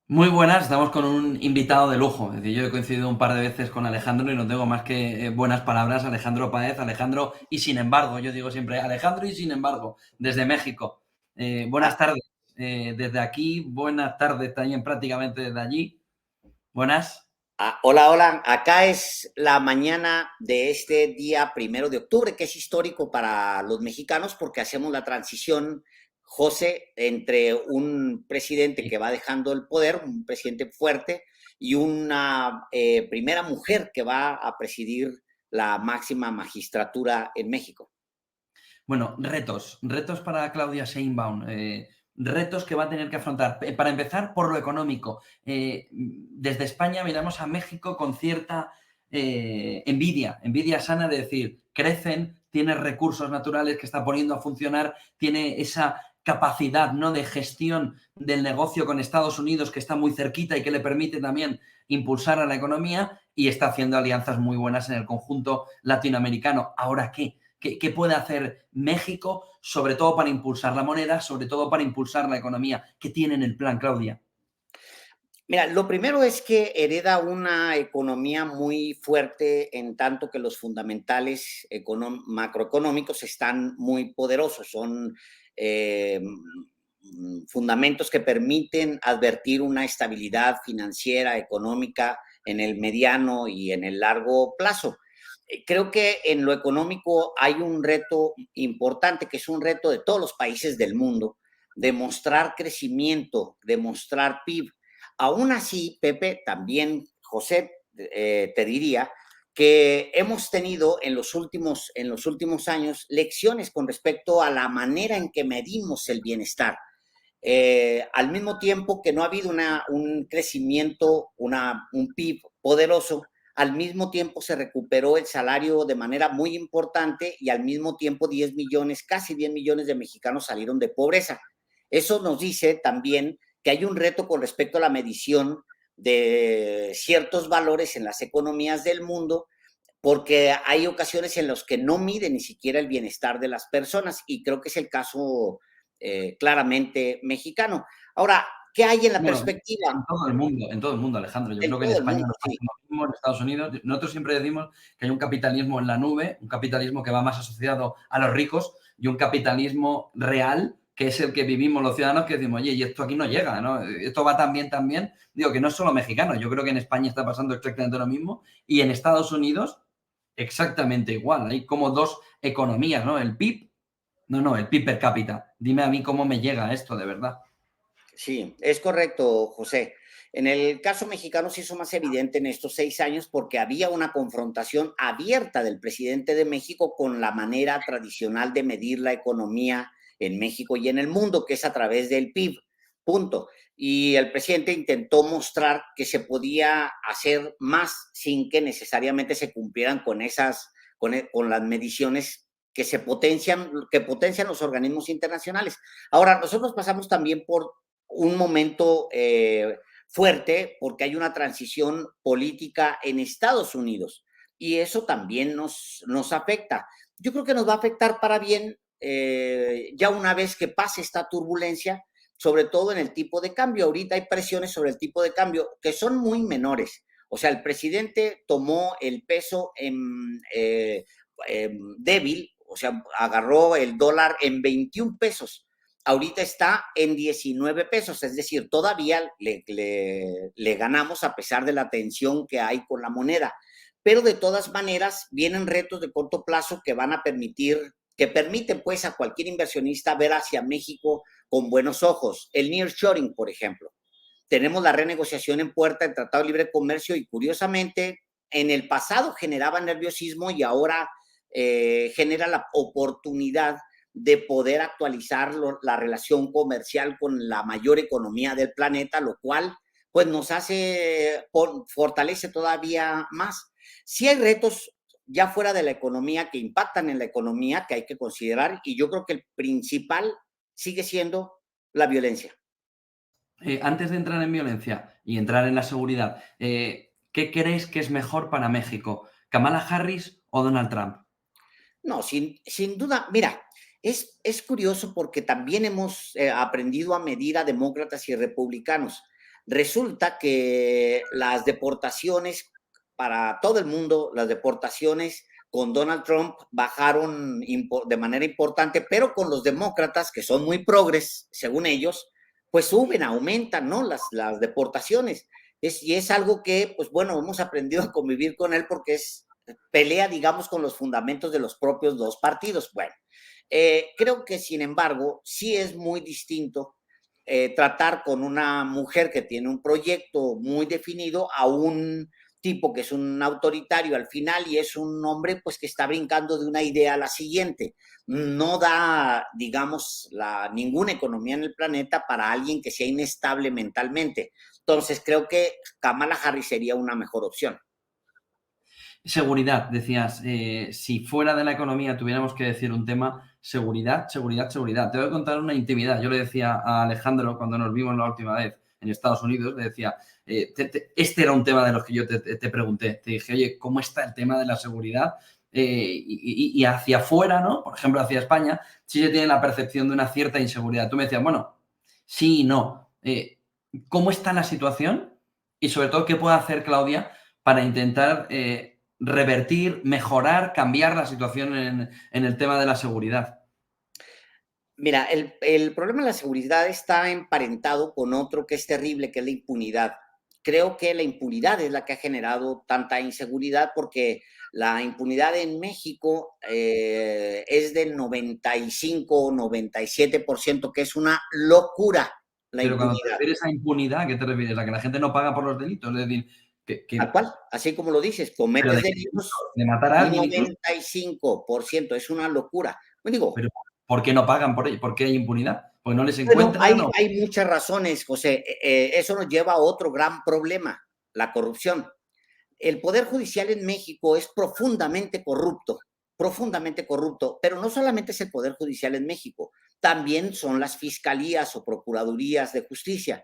Muy buenas, estamos con un invitado de lujo. Es decir, yo he coincidido un par de veces con Alejandro y no tengo más que buenas palabras. Alejandro Páez, Alejandro y sin embargo, yo digo siempre Alejandro y sin embargo, desde México. Buenas tardes. Desde aquí, buenas tardes también prácticamente desde allí. Buenas. Hola, hola. Acá es la mañana de este día 1 de octubre, que es histórico para los mexicanos porque hacemos la transición, José, entre un presidente que va dejando el poder, un presidente fuerte, y una primera mujer que va a presidir la máxima magistratura en México. Bueno, retos para Claudia Sheinbaum, retos que va a tener que afrontar. Para empezar, por lo económico. Desde España miramos a México con cierta envidia sana de decir, crecen, tiene recursos naturales que está poniendo a funcionar, tiene esa capacidad, ¿no?, de gestión del negocio con Estados Unidos que está muy cerquita y que le permite también impulsar a la economía y está haciendo alianzas muy buenas en el conjunto latinoamericano. ¿Ahora qué? ¿Qué puede hacer México, sobre todo para impulsar la moneda, sobre todo para impulsar la economía? ¿Qué tiene en el plan, Claudia? Mira, lo primero es que hereda una economía muy fuerte en tanto que los fundamentales macroeconómicos están muy poderosos. Son fundamentos que permiten advertir una estabilidad financiera, económica en el mediano y en el largo plazo. Creo que en lo económico hay un reto importante, que es un reto de todos los países del mundo, demostrar crecimiento, demostrar PIB. Aún así, Pepe, también José, te diría que hemos tenido en los últimos años lecciones con respecto a la manera en que medimos el bienestar. Al mismo tiempo que no ha habido un crecimiento, un PIB poderoso, al mismo tiempo se recuperó el salario de manera muy importante y al mismo tiempo 10 millones, casi 10 millones de mexicanos salieron de pobreza. Eso nos dice también que hay un reto con respecto a la medición de ciertos valores en las economías del mundo, porque hay ocasiones en las que no mide ni siquiera el bienestar de las personas y creo que es el caso claramente mexicano. Ahora, ¿qué hay en la Bueno, perspectiva? en todo el mundo, Alejandro. Yo En creo que en todo el España mundo, nos pasa sí. lo mismo, en Estados Unidos. Nosotros siempre decimos que hay un capitalismo en la nube, un capitalismo que va más asociado a los ricos y un capitalismo real, que es el que vivimos los ciudadanos, que decimos, oye, y esto aquí no llega, ¿no? Esto va tan bien, tan bien. Digo, que no es solo mexicano, yo creo que en España está pasando exactamente lo mismo y en Estados Unidos exactamente igual. Hay como dos economías, ¿no? El PIB, no, el PIB per cápita. Dime a mí cómo me llega esto, de verdad. Sí, es correcto, José. En el caso mexicano se hizo más evidente en estos 6 años porque había una confrontación abierta del presidente de México con la manera tradicional de medir la economía en México y en el mundo, que es a través del PIB. Punto. Y el presidente intentó mostrar que se podía hacer más sin que necesariamente se cumplieran con con las mediciones que potencian los organismos internacionales. Ahora, nosotros pasamos también por un momento fuerte porque hay una transición política en Estados Unidos y eso también nos afecta. Yo creo que nos va a afectar para bien ya una vez que pase esta turbulencia, sobre todo en el tipo de cambio. Ahorita hay presiones sobre el tipo de cambio que son muy menores. O sea, el presidente tomó el peso débil, o sea, agarró el dólar en 21 pesos, ahorita está en 19 pesos, es decir, todavía le ganamos a pesar de la tensión que hay con la moneda. Pero de todas maneras, vienen retos de corto plazo que van a que permiten pues a cualquier inversionista ver hacia México con buenos ojos. El nearshoring, por ejemplo. Tenemos la renegociación en puerta del Tratado de Libre Comercio y curiosamente en el pasado generaba nerviosismo y ahora genera la oportunidad de poder actualizar la relación comercial con la mayor economía del planeta, lo cual pues nos fortalece todavía más. Sí hay retos ya fuera de la economía que impactan en la economía que hay que considerar y yo creo que el principal sigue siendo la violencia. Antes de entrar en violencia y entrar en la seguridad, ¿qué crees que es mejor para México? ¿Kamala Harris o Donald Trump? No, sin duda, mira, es curioso porque también hemos aprendido a medir a demócratas y republicanos. Resulta que las deportaciones para todo el mundo, las deportaciones con Donald Trump bajaron de manera importante, pero con los demócratas, que son muy progres, según ellos, pues suben, aumentan, ¿no? Las deportaciones. Y es algo que, pues bueno, hemos aprendido a convivir con él porque es pelea, digamos, con los fundamentos de los propios dos partidos. Bueno, creo que, sin embargo, sí es muy distinto tratar con una mujer que tiene un proyecto muy definido a un tipo que es un autoritario al final y es un hombre pues que está brincando de una idea a la siguiente. No da, digamos, ninguna economía en el planeta para alguien que sea inestable mentalmente. Entonces creo que Kamala Harris sería una mejor opción. Seguridad, decías, si fuera de la economía tuviéramos que decir un tema, seguridad, seguridad, seguridad. Te voy a contar una intimidad. Yo le decía a Alejandro cuando nos vimos la última vez en Estados Unidos, le decía, este era un tema de los que yo te pregunté. Te dije, oye, ¿cómo está el tema de la seguridad? Y hacia afuera, ¿no? Por ejemplo, hacia España, sí se tiene la percepción de una cierta inseguridad. Tú me decías, bueno, sí y no. ¿Cómo está la situación? Y sobre todo, ¿qué puede hacer Claudia para intentar revertir, mejorar, cambiar la situación en el tema de la seguridad? Mira, el problema de la seguridad está emparentado con otro que es terrible, que es la impunidad. Creo que la impunidad es la que ha generado tanta inseguridad porque la impunidad en México es del 95 o 97%, que es una locura la Pero cuando te impunidad. refieres a impunidad, ¿a qué te refieres? ¿A que la gente no paga por los delitos? Es decir, Tal cual, así como lo dices, ¿pero cometes de qué delito? delitos, ¿De matar a alguien incluso? 95%, es una locura. Pues digo, ¿Pero por qué no pagan por ello? ¿Por qué hay impunidad? ¿Porque no les bueno, encuentran o...? hay muchas razones, José. Eso nos lleva a otro gran problema, la corrupción. El Poder Judicial en México es profundamente corrupto, pero no solamente es el Poder Judicial en México, también son las fiscalías o procuradurías de justicia.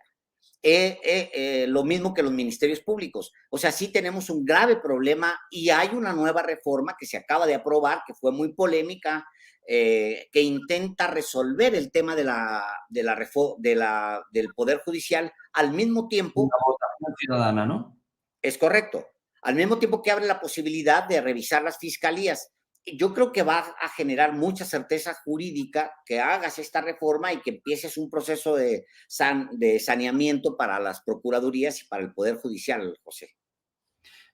Lo mismo que los ministerios públicos. O sea, sí tenemos un grave problema y hay una nueva reforma que se acaba de aprobar, que fue muy polémica, que intenta resolver el tema del Poder Judicial al mismo tiempo. Una votación ciudadana, ¿no? Es correcto. Al mismo tiempo que abre la posibilidad de revisar las fiscalías. Yo creo que va a generar mucha certeza jurídica que hagas esta reforma y que empieces un proceso de saneamiento para las procuradurías y para el Poder Judicial, José.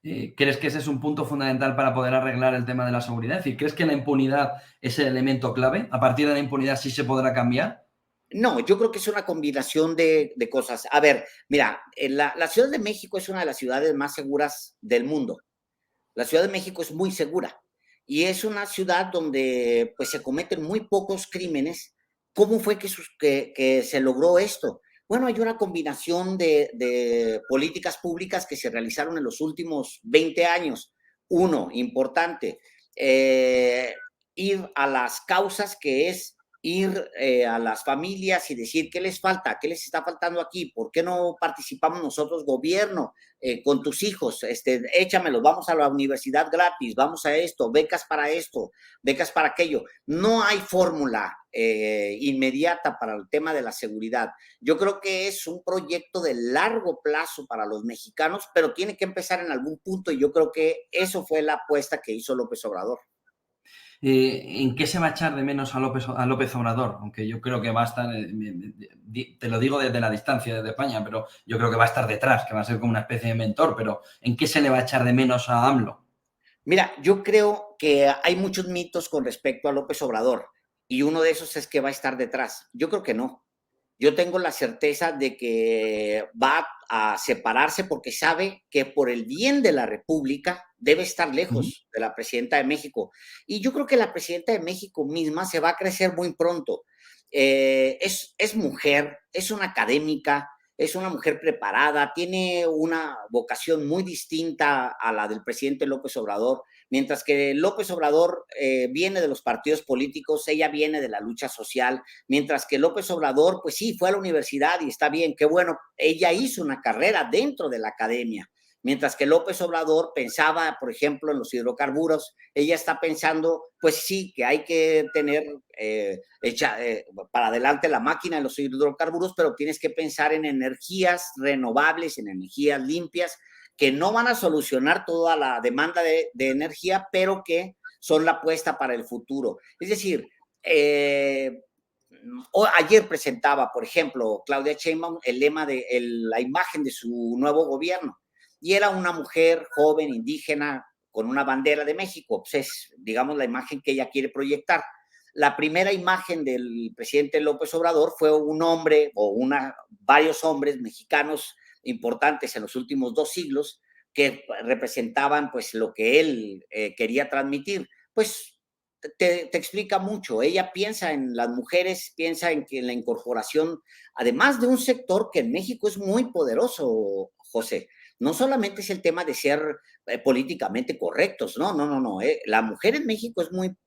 ¿Crees que ese es un punto fundamental para poder arreglar el tema de la seguridad? Es decir, ¿crees que la impunidad es el elemento clave? ¿A partir de la impunidad sí se podrá cambiar? No, yo creo que es una combinación de cosas. A ver, mira, la Ciudad de México es una de las ciudades más seguras del mundo. La Ciudad de México es muy segura y es una ciudad donde pues se cometen muy pocos crímenes. ¿Cómo fue que se logró esto? Bueno, hay una combinación de políticas públicas que se realizaron en los últimos 20 años. Uno, importante, ir a las causas, que es ir a las familias y decir qué les falta, qué les está faltando aquí, por qué no participamos nosotros, gobierno, con tus hijos, échamelos, vamos a la universidad gratis, vamos a esto, becas para aquello. No hay fórmula inmediata para el tema de la seguridad. Yo creo que es un proyecto de largo plazo para los mexicanos, pero tiene que empezar en algún punto y yo creo que eso fue la apuesta que hizo López Obrador. ¿En qué se va a echar de menos a López Obrador? Aunque yo creo que va a estar, te lo digo desde la distancia, desde España, pero yo creo que va a estar detrás, que va a ser como una especie de mentor, pero ¿en qué se le va a echar de menos a AMLO? Mira, yo creo que hay muchos mitos con respecto a López Obrador y uno de esos es que va a estar detrás. Yo creo que no. Yo tengo la certeza de que va a separarse porque sabe que por el bien de la República debe estar lejos de la presidenta de México. Y yo creo que la presidenta de México misma se va a crecer muy pronto. Es mujer, es una académica, es una mujer preparada, tiene una vocación muy distinta a la del presidente López Obrador. Mientras que López Obrador viene de los partidos políticos, ella viene de la lucha social, mientras que López Obrador, pues sí, fue a la universidad y está bien, qué bueno, ella hizo una carrera dentro de la academia, Mientras que López Obrador pensaba, por ejemplo, en los hidrocarburos, ella está pensando, pues sí, que hay que tener para adelante la máquina de los hidrocarburos, pero tienes que pensar en energías renovables, en energías limpias, que no van a solucionar toda la demanda de energía, pero que son la apuesta para el futuro. Es decir, ayer presentaba, por ejemplo, Claudia Sheinbaum el lema de la imagen de su nuevo gobierno, y era una mujer joven, indígena, con una bandera de México. Pues es, digamos, la imagen que ella quiere proyectar. La primera imagen del presidente López Obrador fue un hombre o varios hombres mexicanos importantes en los últimos 2 siglos que representaban pues lo que él quería transmitir. Pues te explica mucho. Ella piensa en las mujeres, piensa en la incorporación, además de un sector que en México es muy poderoso, José. No solamente es el tema de ser políticamente correctos, no. La mujer en México es muy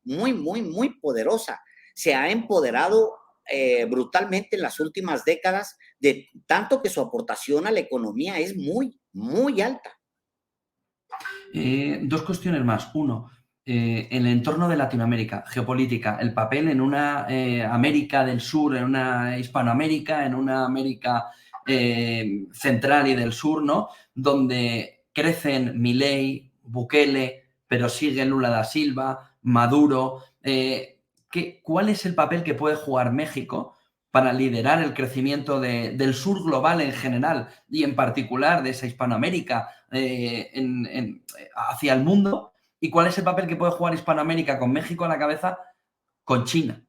poderosa. Se ha empoderado brutalmente en las últimas décadas, de tanto que su aportación a la economía es muy alta. 2 cuestiones más. Uno, en el entorno de Latinoamérica, geopolítica, el papel en una América del Sur, en una Hispanoamérica, en una América central y del sur, ¿no? Donde crecen Milei, Bukele, pero sigue Lula da Silva, Maduro. ¿Cuál es el papel que puede jugar México para liderar el crecimiento del sur global en general y en particular de esa Hispanoamérica hacia el mundo? ¿Y cuál es el papel que puede jugar Hispanoamérica con México a la cabeza, con China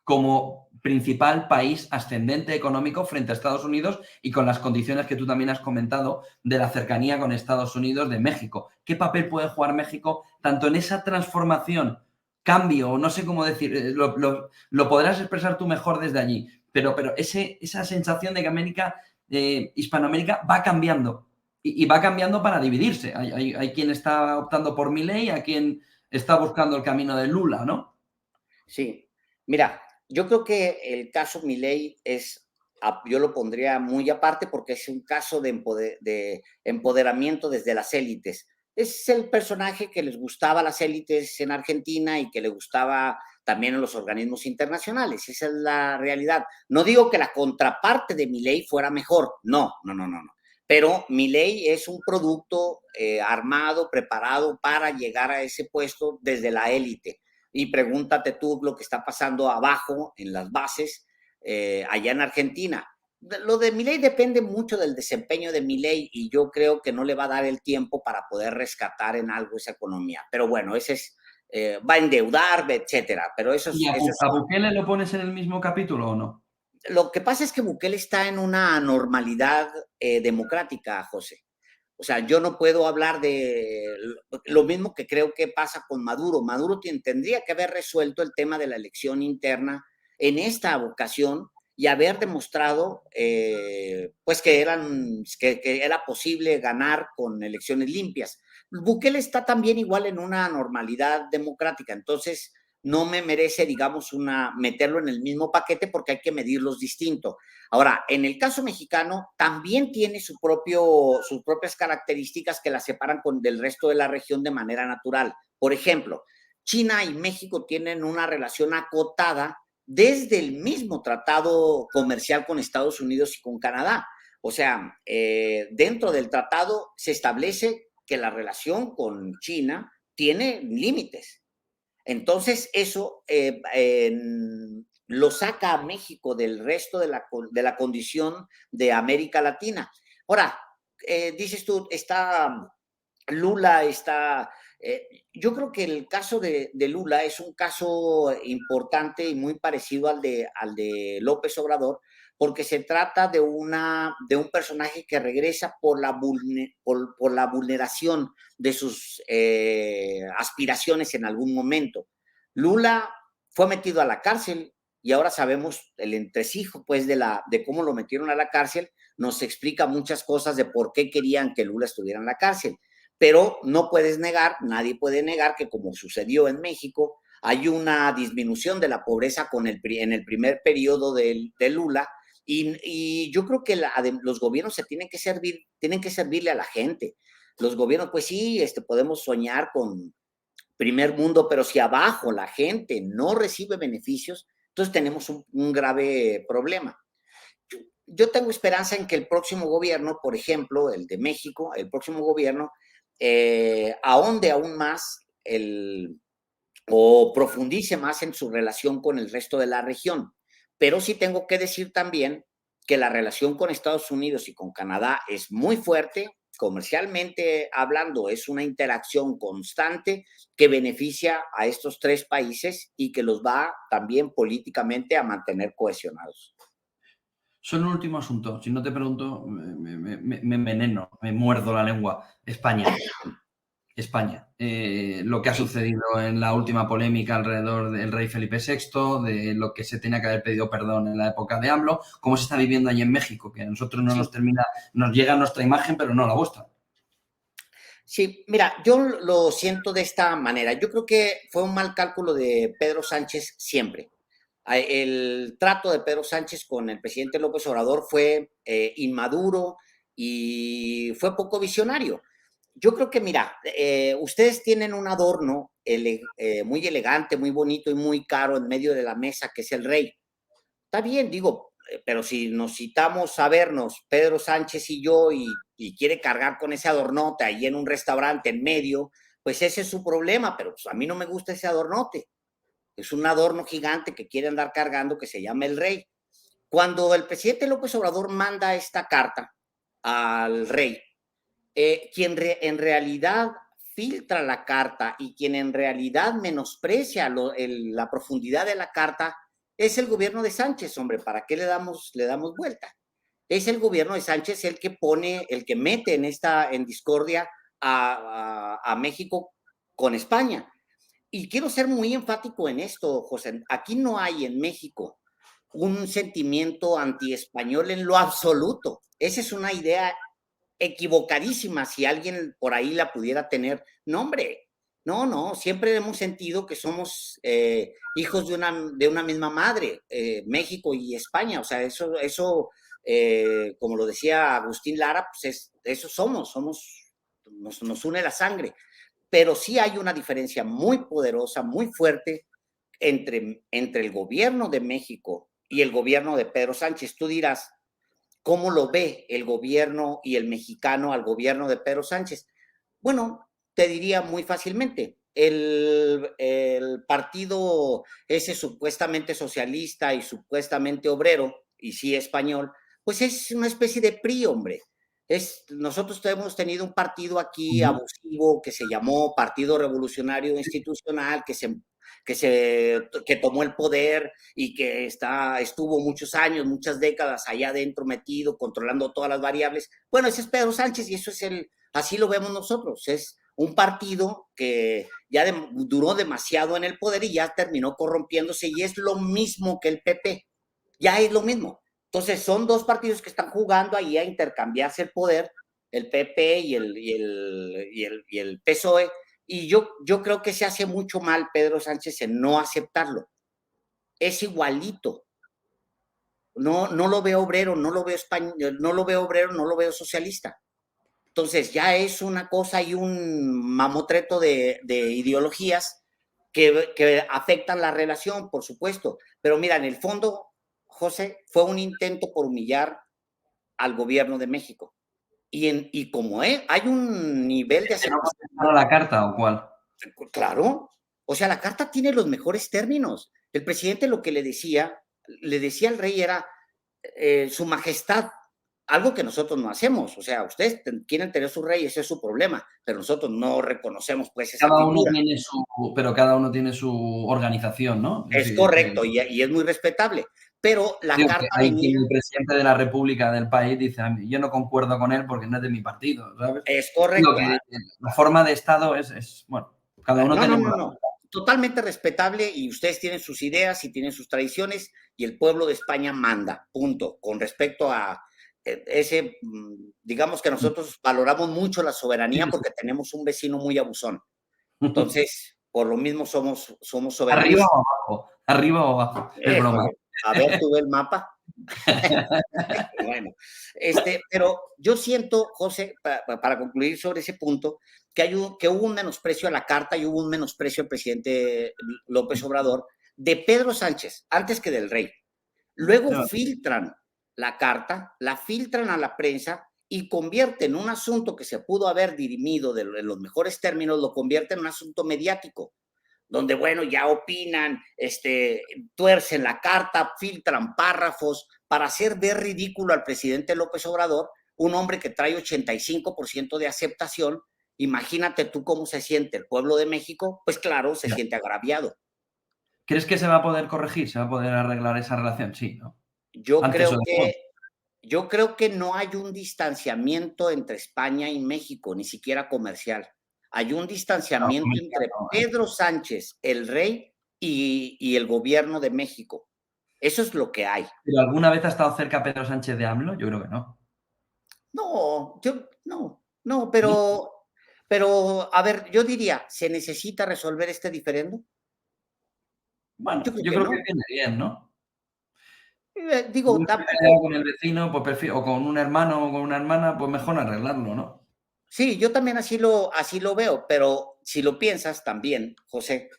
como principal país ascendente económico frente a Estados Unidos y con las condiciones que tú también has comentado de la cercanía con Estados Unidos de México? ¿Qué papel puede jugar México tanto en esa transformación, cambio, no sé cómo decir, lo podrás expresar tú mejor desde allí, pero esa sensación de que Hispanoamérica va cambiando y va cambiando para dividirse? Hay quien está optando por Milei, hay quien está buscando el camino de Lula, ¿no? Sí, mira, yo creo que el caso Milei yo lo pondría muy aparte porque es un caso de empoderamiento desde las élites. Es el personaje que les gustaba a las élites en Argentina y que le gustaba también a los organismos internacionales. Esa es la realidad. No digo que la contraparte de Milei fuera mejor, no. Pero Milei es un producto armado, preparado para llegar a ese puesto desde la élite. Y pregúntate tú lo que está pasando abajo en las bases allá en Argentina. Lo de Milei depende mucho del desempeño de Milei y yo creo que no le va a dar el tiempo para poder rescatar en algo esa economía. Pero bueno, ese es, va a endeudar, etcétera. Pero ¿Y a Bukele lo pones en el mismo capítulo o no? lo que pasa es que Bukele está en una normalidad democrática, José. O sea, yo no puedo hablar de lo mismo que creo que pasa con Maduro. Maduro tendría que haber resuelto el tema de la elección interna en esta ocasión y haber demostrado pues que era posible ganar con elecciones limpias. Bukele está también igual en una normalidad democrática, entonces no me merece, digamos, meterlo en el mismo paquete porque hay que medirlos distinto. Ahora, en el caso mexicano, también tiene sus propias características que la separan del resto de la región de manera natural. Por ejemplo, China y México tienen una relación acotada desde el mismo tratado comercial con Estados Unidos y con Canadá. O sea, dentro del tratado se establece que la relación con China tiene límites. Entonces, eso lo saca a México del resto de la condición de América Latina. Ahora, dices tú, Lula está... yo creo que el caso de Lula es un caso importante y muy parecido al de López Obrador, porque se trata de un personaje que regresa por la vulneración de sus aspiraciones en algún momento. Lula fue metido a la cárcel y ahora sabemos el entresijo pues de cómo lo metieron a la cárcel, nos explica muchas cosas de por qué querían que Lula estuviera en la cárcel. Pero no puedes negar, nadie puede negar que como sucedió en México, hay una disminución de la pobreza en el primer periodo de Lula Y yo creo que los gobiernos se tienen que servirle a la gente. Los gobiernos, pues sí, podemos soñar con primer mundo, pero si abajo la gente no recibe beneficios, entonces tenemos un grave problema. Yo tengo esperanza en que el próximo gobierno, por ejemplo, el de México, el próximo gobierno, ahonde aún más o profundice más en su relación con el resto de la región. Pero sí tengo que decir también que la relación con Estados Unidos y con Canadá es muy fuerte, comercialmente hablando, es una interacción constante que beneficia a estos tres países y que los va también políticamente a mantener cohesionados. Solo un último asunto. Si no te pregunto, me enveneno, me muerdo la lengua. España. España. Lo que ha sucedido en la última polémica alrededor del rey Felipe VI, de lo que se tenía que haber pedido perdón en la época de AMLO, cómo se está viviendo allí en México, que a nosotros no nos termina, nos llega nuestra imagen, pero no la vuestra. Sí, mira, yo lo siento de esta manera. Yo creo que fue un mal cálculo de Pedro Sánchez siempre. El trato de Pedro Sánchez con el presidente López Obrador fue inmaduro y fue poco visionario. Yo creo que, mira, ustedes tienen un adorno muy elegante, muy bonito y muy caro en medio de la mesa, que es el rey. Está bien, digo, pero si nos citamos a vernos, Pedro Sánchez y yo, y quiere cargar con ese adornote ahí en un restaurante en medio, pues ese es su problema, pero pues a mí no me gusta ese adornote. Es un adorno gigante que quiere andar cargando que se llama el rey. Cuando el presidente López Obrador manda esta carta al rey, en realidad filtra la carta y quien en realidad menosprecia la profundidad de la carta es el gobierno de Sánchez, hombre, ¿para qué le damos vuelta? Es el gobierno de Sánchez el que pone, el que mete en discordia a México con España. Y quiero ser muy enfático en esto, José. Aquí no hay en México un sentimiento anti-español en lo absoluto. Esa es una idea equivocadísima si alguien por ahí la pudiera tener. No, hombre, no, siempre hemos sentido que somos hijos de una misma madre, México y España. O sea, eso como lo decía Agustín Lara, pues eso nos une la sangre. Pero sí hay una diferencia muy poderosa, muy fuerte entre el gobierno de México y el gobierno de Pedro Sánchez. Tú dirás, ¿cómo lo ve el gobierno y el mexicano al gobierno de Pedro Sánchez? Bueno, te diría muy fácilmente, el partido ese supuestamente socialista y supuestamente obrero, y sí español, pues es una especie de PRI, hombre. Nosotros hemos tenido un partido aquí abusivo que se llamó Partido Revolucionario Institucional, que tomó el poder y que estuvo muchos años, muchas décadas allá adentro metido, controlando todas las variables. Bueno, ese es Pedro Sánchez y así lo vemos nosotros. Es un partido que ya duró demasiado en el poder y ya terminó corrompiéndose y es lo mismo que el PP. Ya es lo mismo. Entonces son dos partidos que están jugando ahí a intercambiarse el poder, el PP y el PSOE, y yo creo que se hace mucho mal Pedro Sánchez en no aceptarlo. Es igualito. No lo veo obrero, no lo veo español, no lo veo obrero, no lo veo socialista. Entonces ya es una cosa y un mamotreto de ideologías que afectan la relación, por supuesto. Pero mira, en el fondo, José, fue un intento por humillar al gobierno de México. Y como hay un nivel de aceptación. ¿No la carta o cuál? Claro. O sea, la carta tiene los mejores términos. El presidente lo que le decía al rey era su majestad, algo que nosotros no hacemos. O sea, ustedes quieren tener su rey, ese es su problema, pero nosotros no reconocemos pues esa figura. Pero cada uno tiene su organización, ¿no? Es correcto y es muy respetable. Pero la carta venía... El presidente de la República del país dice, yo no concuerdo con él porque no es de mi partido, ¿sabes? Es correcto. La forma de Estado es bueno, cada uno tenemos... No. Totalmente respetable y ustedes tienen sus ideas y tienen sus tradiciones y el pueblo de España manda, punto. Con respecto a ese, digamos que nosotros valoramos mucho la soberanía porque tenemos un vecino muy abusón. Entonces, por lo mismo somos soberanistas. Arriba o abajo, arriba o abajo. Es broma. A ver, tú ve el mapa. Bueno, pero yo siento, José, para concluir sobre ese punto, que hubo un menosprecio a la carta y hubo un menosprecio al presidente López Obrador de Pedro Sánchez, antes que del rey. Luego No, filtran la carta, la filtran a la prensa y convierten un asunto que se pudo haber dirimido en los mejores términos, lo convierten en un asunto mediático, donde, bueno, ya opinan, tuercen la carta, filtran párrafos para hacer ver ridículo al presidente López Obrador, un hombre que trae 85% de aceptación. Imagínate tú cómo se siente el pueblo de México, pues claro, se ya. siente agraviado. ¿Crees que se va a poder corregir? ¿Se va a poder arreglar esa relación? Sí, ¿no? Yo Antes o creo después. que Yo creo que no hay un distanciamiento entre España y México, ni siquiera comercial. Hay un No, distanciamiento comercial entre no, ¿eh? Pedro Sánchez, el rey, y el gobierno de México. Eso es lo que hay. ¿Pero alguna vez ha estado cerca Pedro Sánchez de AMLO? Yo creo que no. No, no, ¿No? pero, a ver, yo diría, ¿se necesita resolver este diferendo? Yo Bueno, creo yo que creo que no. viene bien, ¿no? Si Digo, uno está peleado tampoco. con el vecino, pues prefiero, o con un hermano o con una hermana, pues mejor arreglarlo, ¿no? Sí, yo también así lo veo, pero si lo piensas también, José,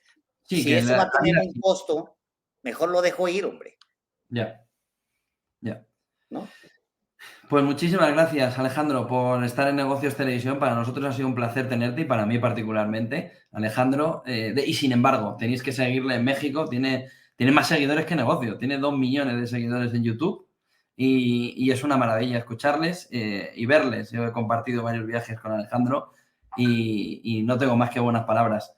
Sí, si que eso va a la tener vida un sí. costo, mejor lo dejo ir, hombre, Ya, ya. ¿no? Pues muchísimas gracias, Alejandro, por estar en Negocios Televisión. Para nosotros ha sido un placer tenerte y para mí particularmente, Alejandro. Y sin embargo, tenéis que seguirle en México. Tiene más seguidores que negocio. Tiene 2 millones de seguidores en YouTube y es una maravilla escucharles y verles. Yo he compartido varios viajes con Alejandro y no tengo más que buenas palabras.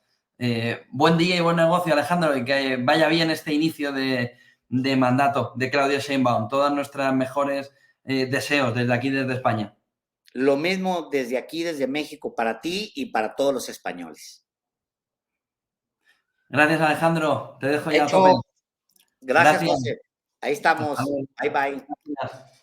Buen día y buen negocio, Alejandro, y que vaya bien este inicio de mandato de Claudia Sheinbaum. Todas nuestras mejores deseos desde aquí, desde España. Lo mismo desde aquí, desde México, para ti y para todos los españoles. Gracias, Alejandro. Te dejo ya a tope. Hecho, gracias, Gracias. José. Ahí Hasta estamos. luego. Bye, bye. Gracias.